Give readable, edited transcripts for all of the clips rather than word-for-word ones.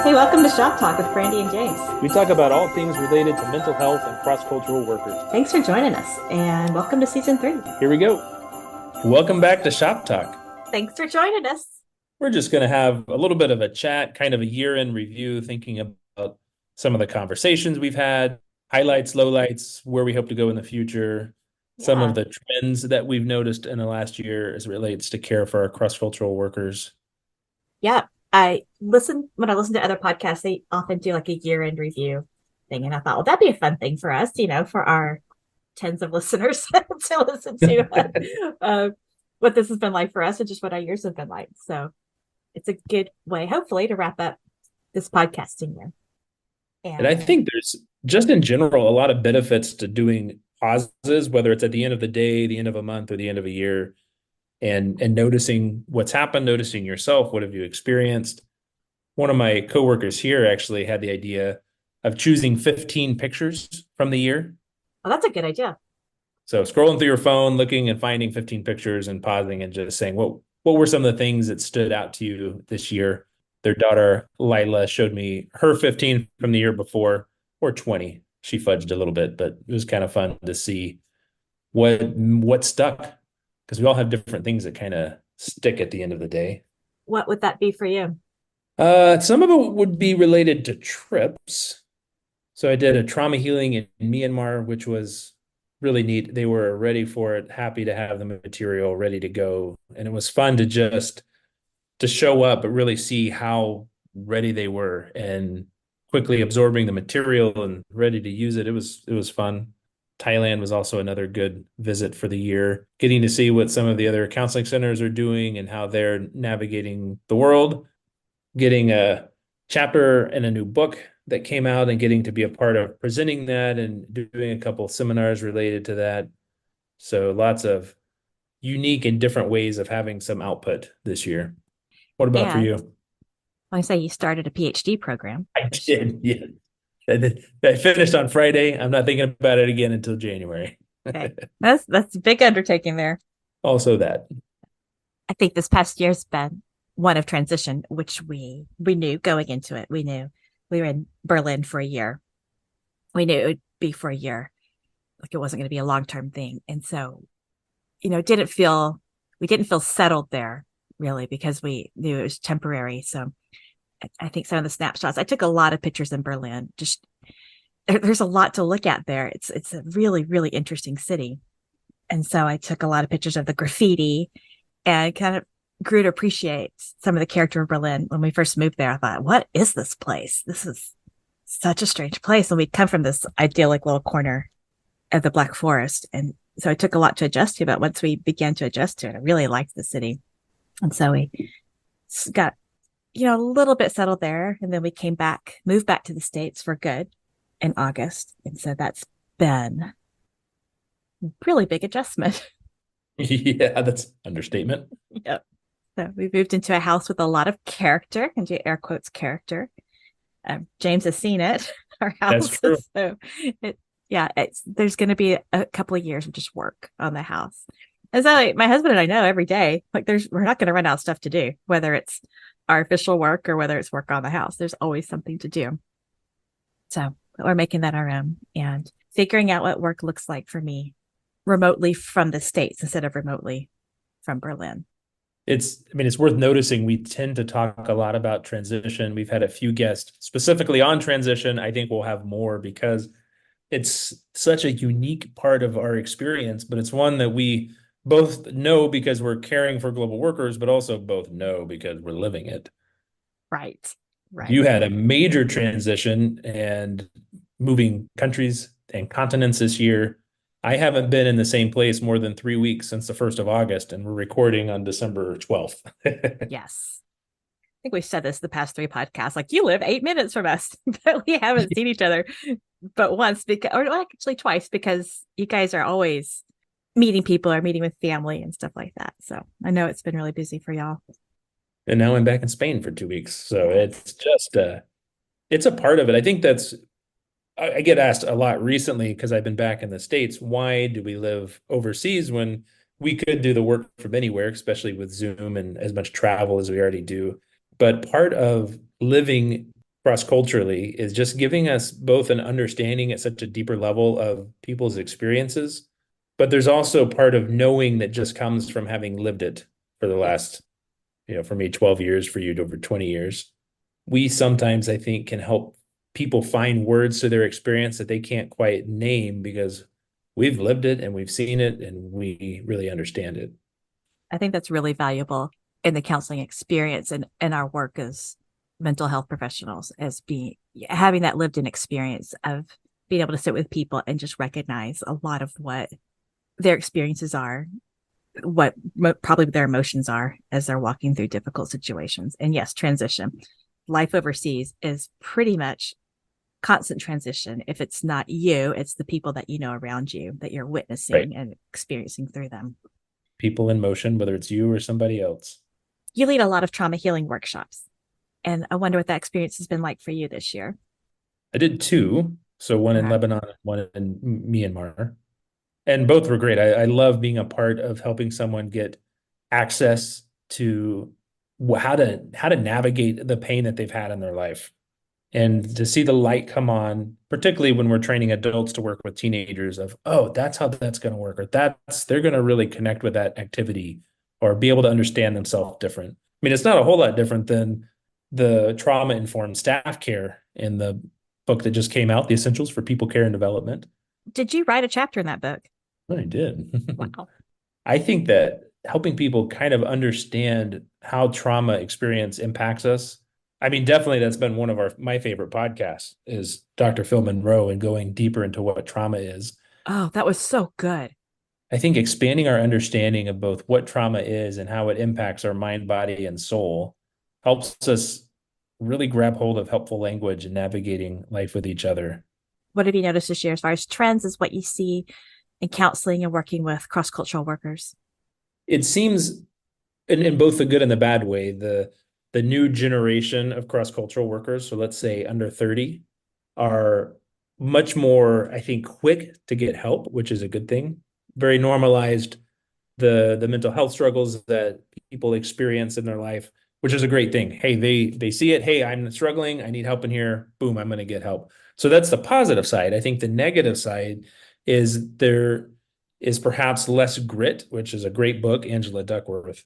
Hey, welcome to Shop Talk with Brandi and James. We talk about all things related to mental health and cross-cultural workers. Thanks for joining us, and welcome to season 3. Here we go. Welcome back to Shop Talk. Thanks for joining us. We're just going to have a little bit of a chat, kind of a year-end review, thinking about some of the conversations we've had, highlights, lowlights, where we hope to go in the future, some of the trends that we've noticed in the last year as it relates to care for our cross-cultural workers. Yeah, when I listen to other podcasts, they often do like a year-end review thing, and I thought, well, that'd be a fun thing for us, for our tens of listeners to listen to what this has been like for us and just what our years have been like. So it's a good way, hopefully, to wrap up this podcasting year. And I think there's just in general a lot of benefits to doing pauses, whether it's at the end of the day, the end of a month, or the end of a year, and noticing what's happened, noticing yourself, what have you experienced. One of my coworkers here actually had the idea of choosing 15 pictures from the year. Oh, that's a good idea. So scrolling through your phone, looking and finding 15 pictures and pausing and just saying, what were some of the things that stood out to you this year? Their daughter, Lila, showed me her 15 from the year before, or 20. She fudged a little bit, but it was kind of fun to see what stuck, because we all have different things that kind of stick at the end of the day. What would that be for you? Some of it would be related to trips. So I did a trauma healing in Myanmar, which was really neat. They were ready for it, happy to have the material ready to go. And it was fun to show up, but really see how ready they were and quickly absorbing the material and ready to use it. It was fun. Thailand was also another good visit for the year, getting to see what some of the other counseling centers are doing and how they're navigating the world, getting a chapter in a new book that came out and getting to be a part of presenting that and doing a couple of seminars related to that. So lots of unique and different ways of having some output this year. What about for you? I say you started a PhD program. I did, yeah. I finished on Friday. I'm not thinking about it again until January. Okay. That's a big undertaking there. Also that. I think this past year's been one of transition, which we knew going into it. We knew we were in Berlin for a year. We knew it would be for a year. Like it wasn't going to be a long-term thing. And so, we didn't feel settled there really, because we knew it was temporary. So I think some of the snapshots, I took a lot of pictures in Berlin. Just there's a lot to look at there. It's a really, really interesting city. And so I took a lot of pictures of the graffiti and kind of grew to appreciate some of the character of Berlin. When we first moved there, I thought, what is this place? This is such a strange place. And we'd come from this idyllic little corner of the Black Forest. And so it took a lot to adjust to, but once we began to adjust to it, I really liked the city. And so we got a little bit settled there. And then we moved back to the States for good in August. And so that's been a really big adjustment. Yeah, that's understatement. Yep. So we moved into a house with a lot of character, and do air quotes character. James has seen it, our house. That's true. So there's going to be a couple of years of just work on the house. And so my husband and I know every day, we're not going to run out of stuff to do, whether it's our official work or whether it's work on the house. There's always something to do. So we're making that our own and figuring out what work looks like for me remotely from the States instead of remotely from Berlin. It's worth noticing we tend to talk a lot about transition. We've had a few guests specifically on transition. I think we'll have more because it's such a unique part of our experience, but it's one that we both know because we're caring for global workers, but also both know because we're living it. Right. You had a major transition and moving countries and continents this year. I haven't been in the same place more than 3 weeks since the 1st of August, and we're recording on December 12th. Yes. I think we've said this the past 3 podcasts. Like, you live 8 minutes from us, but we haven't seen each other but once, or actually twice, because you guys are always meeting people or meeting with family and stuff like that. So I know it's been really busy for y'all. And now I'm back in Spain for 2 weeks. So it's just, it's a part of it. I think I get asked a lot recently because I've been back in the States, why do we live overseas when we could do the work from anywhere, especially with Zoom and as much travel as we already do. But part of living cross-culturally is just giving us both an understanding at such a deeper level of people's experiences, but there's also part of knowing that just comes from having lived it for the last, for me, 12 years, for you, over 20 years. We sometimes, I think, can help people find words to their experience that they can't quite name because we've lived it and we've seen it and we really understand it. I think that's really valuable in the counseling experience and in our work as mental health professionals, as being having that lived in experience of being able to sit with people and just recognize a lot of what their experiences are, what probably their emotions are as they're walking through difficult situations. And yes, transition. Life overseas is pretty much constant transition. If it's not you, it's the people that you know around you that you're Right. witnessing and experiencing through them. People in motion, whether it's you or somebody else. You lead a lot of trauma healing workshops. And I wonder what that experience has been like for you this year. I did two. So one in Okay. Lebanon, one in Myanmar. And both were great. I love being a part of helping someone get access to how to navigate the pain that they've had in their life. And to see the light come on, particularly when we're training adults to work with teenagers of, oh, that's how that's going to work, or they're going to really connect with that activity or be able to understand themselves different. I mean, it's not a whole lot different than the trauma-informed staff care in the book that just came out, The Essentials for People Care and Development. Did you write a chapter in that book? I did. Wow. I think that helping people kind of understand how trauma experience impacts us. I mean, definitely that's been one of my favorite podcasts is Dr. Phil Monroe and going deeper into what trauma is. Oh, that was so good. I think expanding our understanding of both what trauma is and how it impacts our mind, body, and soul helps us really grab hold of helpful language and navigating life with each other. What have you noticed this year as far as trends is what you see in counseling and working with cross cultural workers? It seems in both the good and the bad way, the new generation of cross-cultural workers, so let's say under 30, are much more, I think, quick to get help, which is a good thing. Very normalized the mental health struggles that people experience in their life, which is a great thing. Hey, they see it. Hey, I'm struggling. I need help in here. Boom, I'm going to get help. So that's the positive side. I think the negative side is there is perhaps less grit, which is a great book, Angela Duckworth,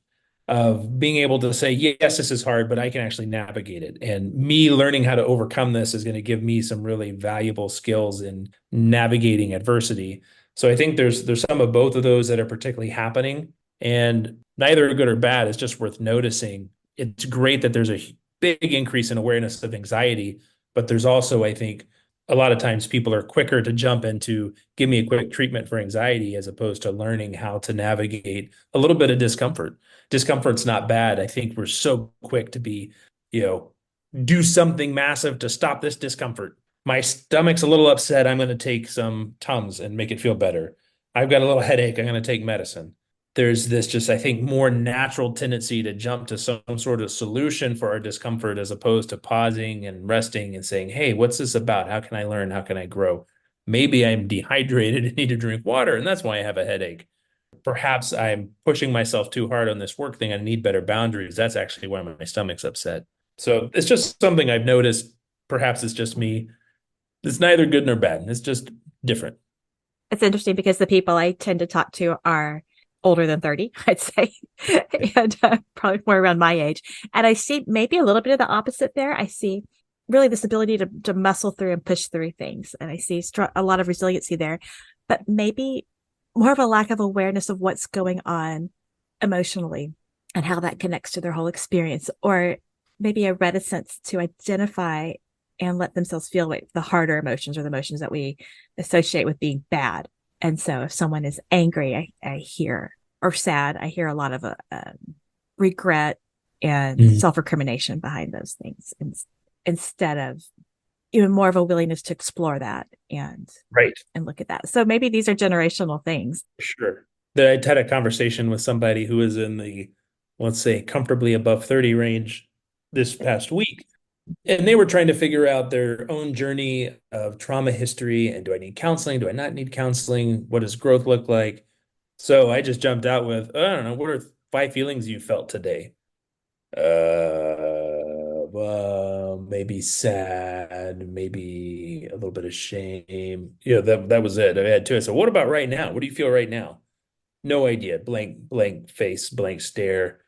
of being able to say, yes, this is hard, but I can actually navigate it. And me learning how to overcome this is going to give me some really valuable skills in navigating adversity. So I think there's some of both of those that are particularly happening, and neither good or bad. It's just worth noticing. It's great that there's a big increase in awareness of anxiety, but there's also, I think, a lot of times people are quicker to jump into give me a quick treatment for anxiety as opposed to learning how to navigate a little bit of discomfort. Discomfort's not bad. I think we're so quick to be, you know, do something massive to stop this discomfort. My stomach's a little upset. I'm going to take some Tums and make it feel better. I've got a little headache. I'm going to take medicine. There's this just, I think, more natural tendency to jump to some sort of solution for our discomfort as opposed to pausing and resting and saying, hey, what's this about? How can I learn? How can I grow? Maybe I'm dehydrated and need to drink water, and that's why I have a headache. Perhaps I'm pushing myself too hard on this work thing. I need better boundaries. That's actually why my stomach's upset. So it's just something I've noticed. Perhaps it's just me. It's neither good nor bad. It's just different. It's interesting because the people I tend to talk to are older than 30, I'd say, and probably more around my age. And I see maybe a little bit of the opposite there. I see really this ability to muscle through and push through things. And I see a lot of resiliency there, but maybe more of a lack of awareness of what's going on emotionally and how that connects to their whole experience, or maybe a reticence to identify and let themselves feel like the harder emotions or the emotions that we associate with being bad. And so if someone is angry, I hear, or sad, I hear a lot of regret and Mm. self-recrimination behind those things, instead of even more of a willingness to explore that Right. and look at that. So maybe these are generational things. Sure. I had a conversation with somebody who is in the, let's say, comfortably above 30 range this past week. And they were trying to figure out their own journey of trauma history. And do I need counseling? Do I not need counseling? What does growth look like? So I just jumped out with, I don't know, what are 5 feelings you felt today? Maybe sad, maybe a little bit of shame. That was it. I had two. So what about right now? What do you feel right now? No idea. Blank face, blank stare.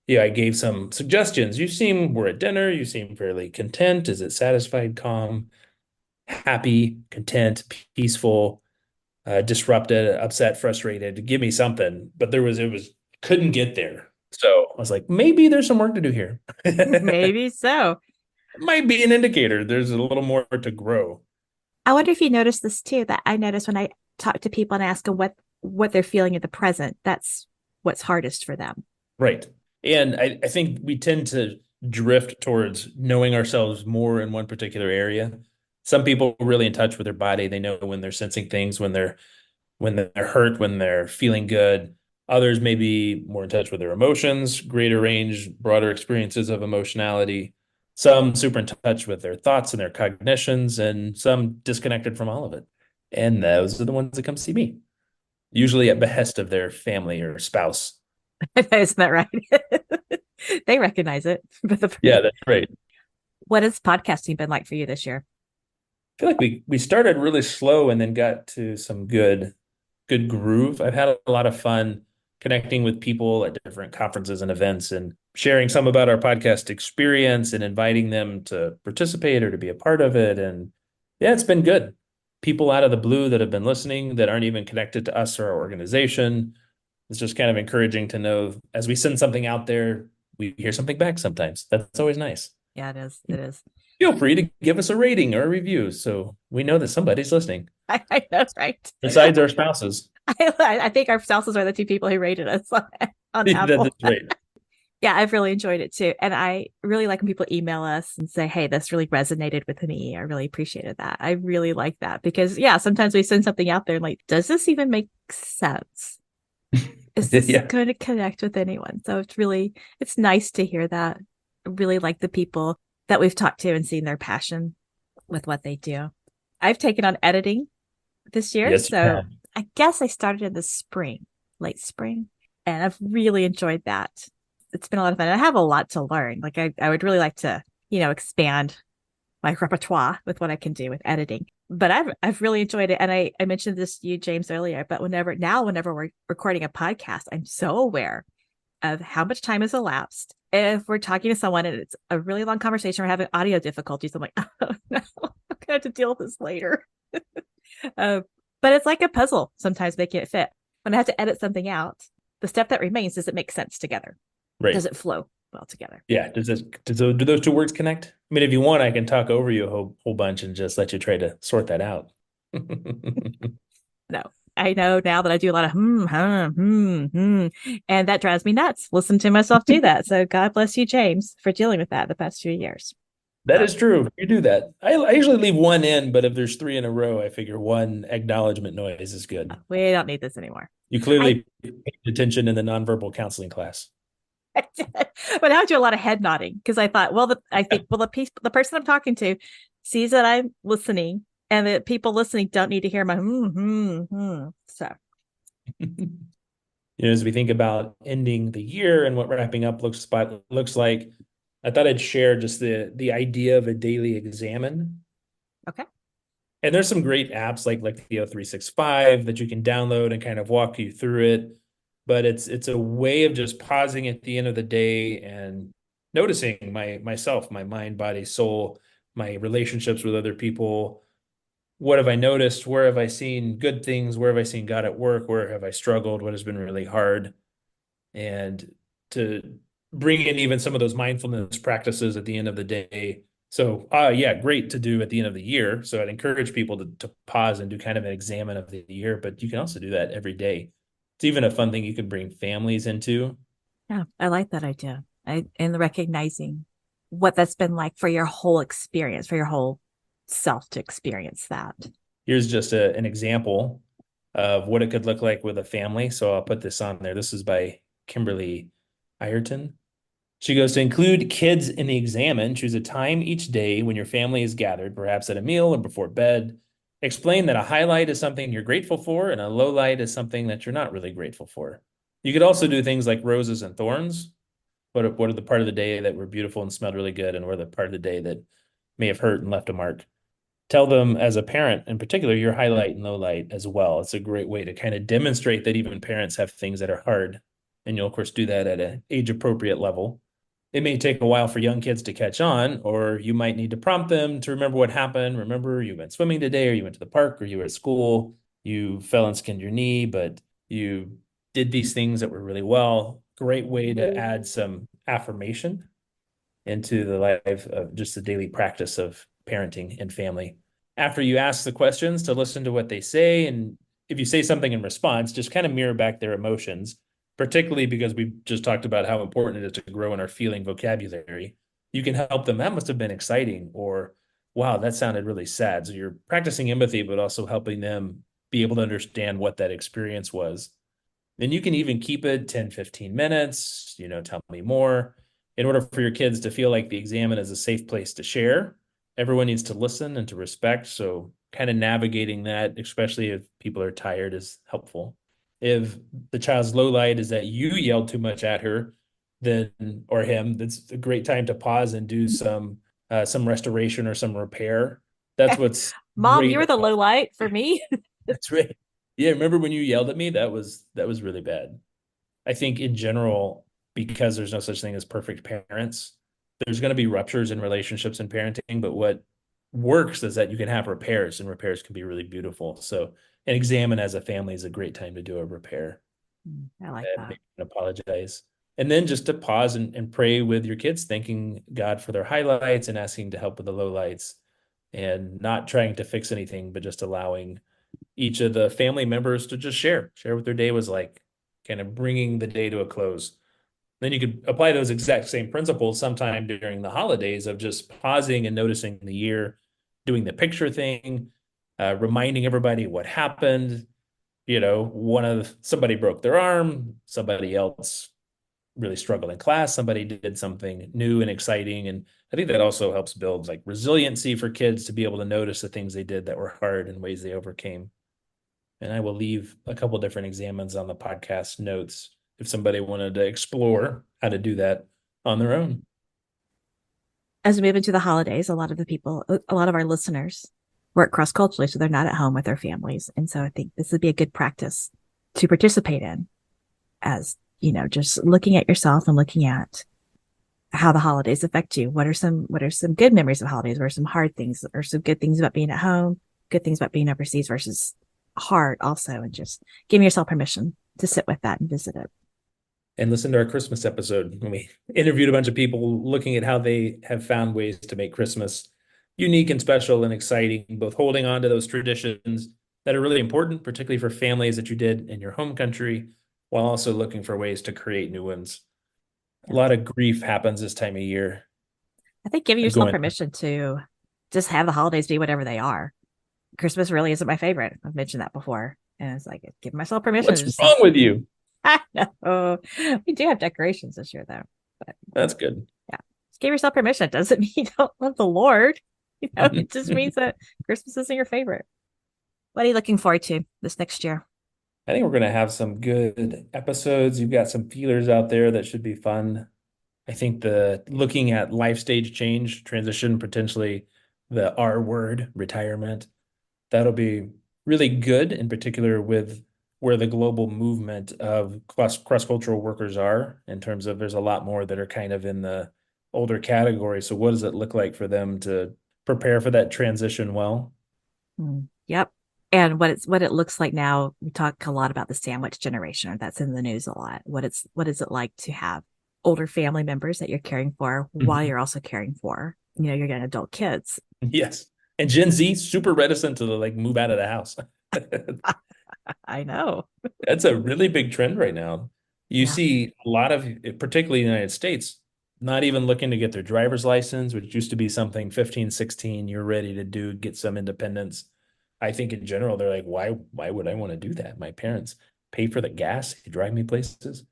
Yeah, I gave some suggestions. We're at dinner. You seem fairly content. Is it satisfied, calm, happy, content, peaceful, disrupted, upset, frustrated? Give me something. But couldn't get there. So I was like, maybe there's some work to do here. Maybe so. Might be an indicator. There's a little more to grow. I wonder if you noticed this too, that I notice when I talk to people and ask them what they're feeling in the present, that's what's hardest for them. Right. And I think we tend to drift towards knowing ourselves more in one particular area. Some people are really in touch with their body. They know when they're sensing things, when they're hurt, when they're feeling good. Others may be more in touch with their emotions, greater range, broader experiences of emotionality. Some super in touch with their thoughts and their cognitions, and some disconnected from all of it. And those are the ones that come see me, usually at behest of their family or spouse. Isn't that right? They recognize it. Yeah, that's right. What has podcasting been like for you this year? Feel like we started really slow and then got to some good groove. I've had a lot of fun connecting with people at different conferences and events and sharing some about our podcast experience and inviting them to participate or to be a part of it. And yeah, it's been good. People out of the blue that have been listening that aren't even connected to us or our organization. It's just kind of encouraging to know as we send something out there, we hear something back sometimes. That's always nice. Yeah, it is. It is. Feel free to give us a rating or a review so we know that somebody's listening I know, right? besides our spouses. I think our spouses are the two people who rated us on Apple. That's right. Yeah, I've really enjoyed it too. And I really like when people email us and say, hey, this really resonated with me. I really appreciated that. I really like that because, yeah, sometimes we send something out there and like, does this even make sense? Is this Yeah. going to connect with anyone? So it's nice to hear that. I really like the people that we've talked to and seen their passion with what they do. I've taken on editing this year. Yes, you So have. I guess I started in the spring, late spring, and I've really enjoyed that. It's been a lot of fun. I have a lot to learn. Like I would really like to, expand my repertoire with what I can do with editing. But I've really enjoyed it. And I mentioned this to you, James, earlier, but whenever we're recording a podcast, I'm so aware of how much time has elapsed. If we're talking to someone and it's a really long conversation, we're having audio difficulties, I'm like, oh no, I'm gonna have to deal with this later. uh, but it's like a puzzle, sometimes making it fit. When I have to edit something out, the step that remains, does it make sense together? Right. Does it flow well together? Yeah. Do those two words connect? I mean, if you want, I can talk over you a whole bunch and just let you try to sort that out. No. I know now that I do a lot of and that drives me nuts. Listen to myself do that. So God bless you, James, for dealing with that the past few years. That So is true. You do that. I usually leave one in, but if there's three in a row, I figure one acknowledgement noise is good. we don't need this anymore. You I clearly paid attention in the nonverbal counseling class. but now I do a lot of head nodding because I thought, the person I'm talking to sees that I'm listening, and the people listening don't need to hear my So As we think about ending the year and what wrapping up looks like, I thought I'd share just the idea of a daily examine. okay, And there's some great apps like the O365 that you can download and kind of walk you through it. But it's a way of just pausing at the end of the day and noticing myself, my mind, body, soul, my relationships with other people. What have I noticed? Where have I seen good things? Where have I seen God at work? Where have I struggled? What has been really hard? And to bring in even some of those mindfulness practices at the end of the day. So, yeah, great to do at the end of the year. So I'd encourage people to pause and do kind of an examine of the year, but you can also do that every day. It's even a fun thing you can bring families into. yeah, I like that idea. And recognizing what that's been like for your whole experience, for your whole self to experience that. Here's just an example of what it could look like with a family. So I'll put this on there. This is by Kimberly Ireton. She goes to include kids in the examen. Choose a time each day when your family is gathered, perhaps at a meal or before bed. Explain that a highlight is something you're grateful for and a low light is something that you're not really grateful for. You could also do things like roses and thorns. What are the part of the day that were beautiful and smelled really good, and what are the part of the day that may have hurt and left a mark? Tell them as a parent, in particular, your highlight and low light as well. It's a great way to kind of demonstrate that even parents have things that are hard. And you'll, of course, do that at an age appropriate level. It may take a while for young kids to catch on, or you might need to prompt them to remember what happened. Remember, you went swimming today, or you went to the park, or you were at school, you fell and skinned your knee, but you did these things that were really well. Great way to add some affirmation into the life of just the daily practice of parenting and family. After you ask the questions, to listen to what they say. And if you say something in response, just kind of mirror back their emotions, particularly because we just talked about how important it is to grow in our feeling vocabulary. You can help them. That must have been exciting, or wow, that sounded really sad. So you're practicing empathy, but also helping them be able to understand what that experience was. And you can even keep it 10, 15 minutes, tell me more. In order for your kids to feel like the examen is a safe place to share, everyone needs to listen and to respect. So kind of navigating that, especially if people are tired, is helpful. If the child's low light is that you yelled too much at her, then or him, that's a great time to pause and do some restoration or some repair. That's what's Mom, you great were the about low light for me. that's right. Yeah, remember when you yelled at me? That was really bad. I think in general, because there's no such thing as perfect parents, there's going to be ruptures in relationships and parenting, but what works is that you can have repairs, and repairs can be really beautiful. So an examine as a family is a great time to do a repair I like and that. maybe apologize. And then just to pause and pray with your kids, thanking God for their highlights and asking to help with the lowlights, and not trying to fix anything, but just allowing each of the family members to just share what their day was like, kind of bringing the day to a close. Then you could apply those exact same principles sometime during the holidays of just pausing and noticing the year, doing the picture thing, reminding everybody what happened. Somebody broke their arm, somebody else really struggled in class, somebody did something new and exciting. And I think that also helps build like resiliency for kids to be able to notice the things they did that were hard and ways they overcame. And I will leave a couple different examines on the podcast notes if somebody wanted to explore how to do that on their own. As we move into the holidays, a lot of our listeners work cross culturally, so they're not at home with their families. And so I think this would be a good practice to participate in, as just looking at yourself and looking at how the holidays affect you. What are some good memories of holidays? What are some hard things? Or some good things about being at home, good things about being overseas versus hard also, and just giving yourself permission to sit with that and visit it. And listen to our Christmas episode when we interviewed a bunch of people looking at how they have found ways to make Christmas unique and special and exciting, both holding on to those traditions that are really important, particularly for families that you did in your home country, while also looking for ways to create new ones. A Yeah. lot of grief happens this time of year. I think giving yourself Going, permission to just have the holidays be whatever they are. Christmas really isn't my favorite. I've mentioned that before. And it's like giving myself permission what's to just wrong with you? I know. We do have decorations this year though. But That's good. yeah. Just give yourself permission. It doesn't mean you don't love the Lord. It just means that Christmas isn't your favorite. What are you looking forward to this next year? I think we're going to have some good episodes. You've got some feelers out there that should be fun. I think the looking at life stage change, transition, potentially the R word, retirement, that'll be really good, in particular with where the global movement of cross-cultural workers are, in terms of there's a lot more that are kind of in the older category. So what does it look like for them to prepare for that transition well? Yep. And what it looks like now, we talk a lot about the sandwich generation, or that's in the news a lot. What is it like to have older family members that you're caring for while Mhm. you're also caring for, you're getting adult kids. Yes. And Gen Z, super reticent to like move out of the house. I know. That's a really big trend right now. You Yeah. see a lot of, particularly in the United States, not even looking to get their driver's license, which used to be something 15, 16, you're ready to do, get some independence. I think in general, they're like, why would I want to do that? My parents pay for the gas, they drive me places.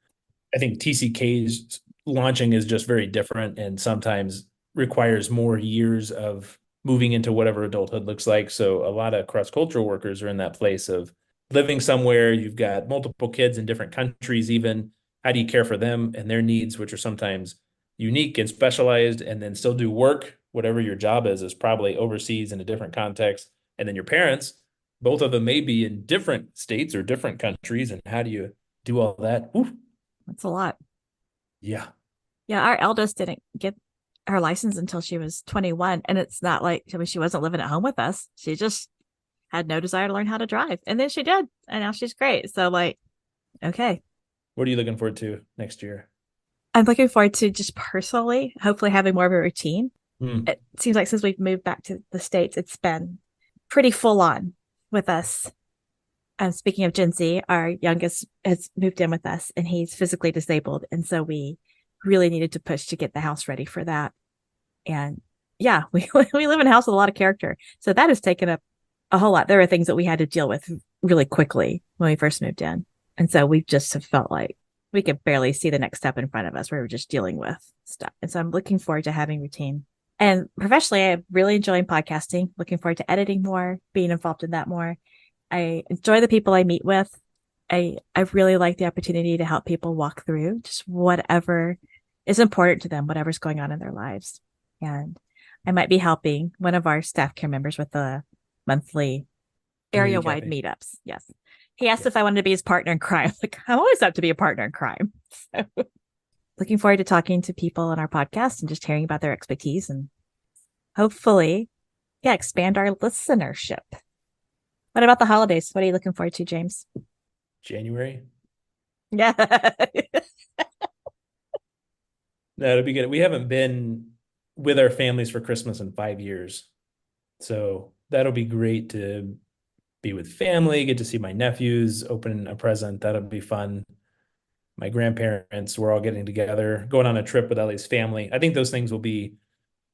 I think TCK's launching is just very different and sometimes requires more years of moving into whatever adulthood looks like. So a lot of cross-cultural workers are in that place of living somewhere. You've got multiple kids in different countries, even how do you care for them and their needs, which are sometimes unique and specialized, and then still do work, whatever your job is probably overseas in a different context. And then your parents, both of them may be in different states or different countries. And how do you do all that? Oof. That's a lot. Yeah. Yeah, our eldest didn't get her license until she was 21. And it's not like, I mean, she wasn't living at home with us. She just had no desire to learn how to drive. And then she did. And now she's great. So, like, okay. What are you looking forward to next year? I'm looking forward to just personally, hopefully having more of a routine. Hmm. It seems like since we've moved back to the States, it's been pretty full on with us. Speaking of Gen Z, our youngest has moved in with us and he's physically disabled. And so we really needed to push to get the house ready for that. And yeah, we live in a house with a lot of character. So that has taken up a whole lot. There are things that we had to deal with really quickly when we first moved in. And so we just have felt like we could barely see the next step in front of us. We were just dealing with stuff. And so I'm looking forward to having routine. And professionally, I'm really enjoying podcasting, looking forward to editing more, being involved in that more. I enjoy the people I meet with. I really like the opportunity to help people walk through just whatever is important to them, whatever's going on in their lives. And I might be helping one of our staff care members with the monthly Community area-wide cafe. meetups. Yes. He asked Yes. if I wanted to be his partner in crime. Like, I'm always up to be a partner in crime. So looking forward to talking to people on our podcast and just hearing about their expertise and hopefully, yeah, expand our listenership. What about the holidays? What are you looking forward to, James? January. Yeah. No, it'll be good. We haven't been with our families for Christmas in 5 years. So that'll be great to be with family, get to see my nephews, open a present. That'll be fun. My grandparents, we're all getting together, going on a trip with Ellie's family. I think those things will be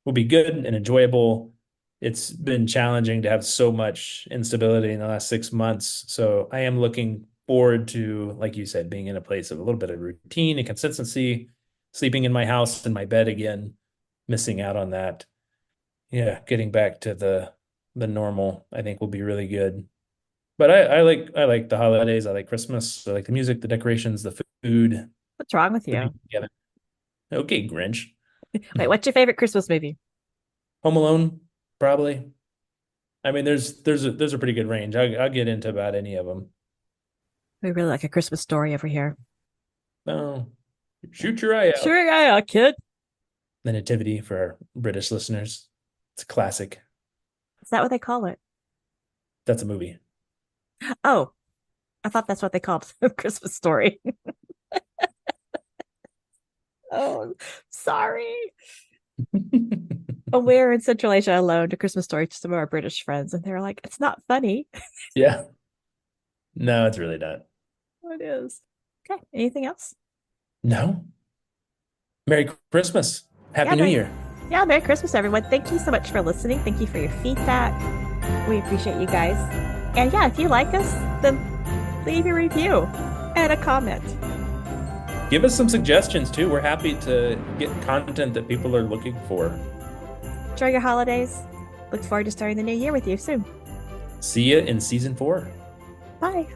good and enjoyable. It's been challenging to have so much instability in the last 6 months. So I am looking forward to, like you said, being in a place of a little bit of routine and consistency, sleeping in my house in my bed again, missing out on that. Yeah, getting back to the normal, I think will be really good. But I like the holidays. I like Christmas. I like the music, the decorations, the food, What's wrong with the you? being together. Okay, Grinch. Wait, what's your favorite Christmas movie? Home Alone, probably. I mean, there's a pretty good range. I'll get into about any of them. We really like A Christmas Story over here. Oh, shoot your eye out. Sure, yeah, kid. The Nativity for our British listeners. It's a classic. Is that what they call it? That's a movie. Oh, I thought that's what they called A Christmas Story. Oh, sorry. When we were in Central Asia alone, A Christmas Story to some of our British friends, and they were like, "It's not funny." Yeah. No, it's really not. It is. Okay. Anything else? No. Merry Christmas. Yeah, Happy New Year. Merry Christmas, everyone. Thank you so much for listening. Thank you for your feedback. We appreciate you guys. And yeah, if you like us, then leave a review and a comment. Give us some suggestions too. We're happy to get content that people are looking for. Enjoy your holidays. Look forward to starting the new year with you soon. See you in season 4. Bye.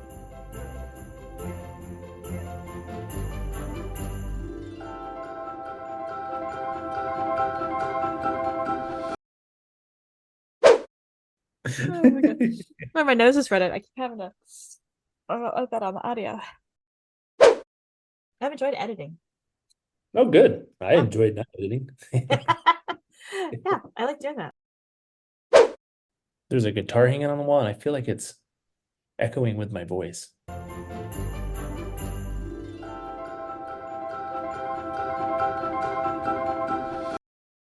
Oh my God. My nose is running. I keep having to that on the audio. I've enjoyed editing. Oh, good. I Yeah. enjoyed not editing. Yeah, I like doing that. There's a guitar hanging on the wall, and I feel like it's echoing with my voice.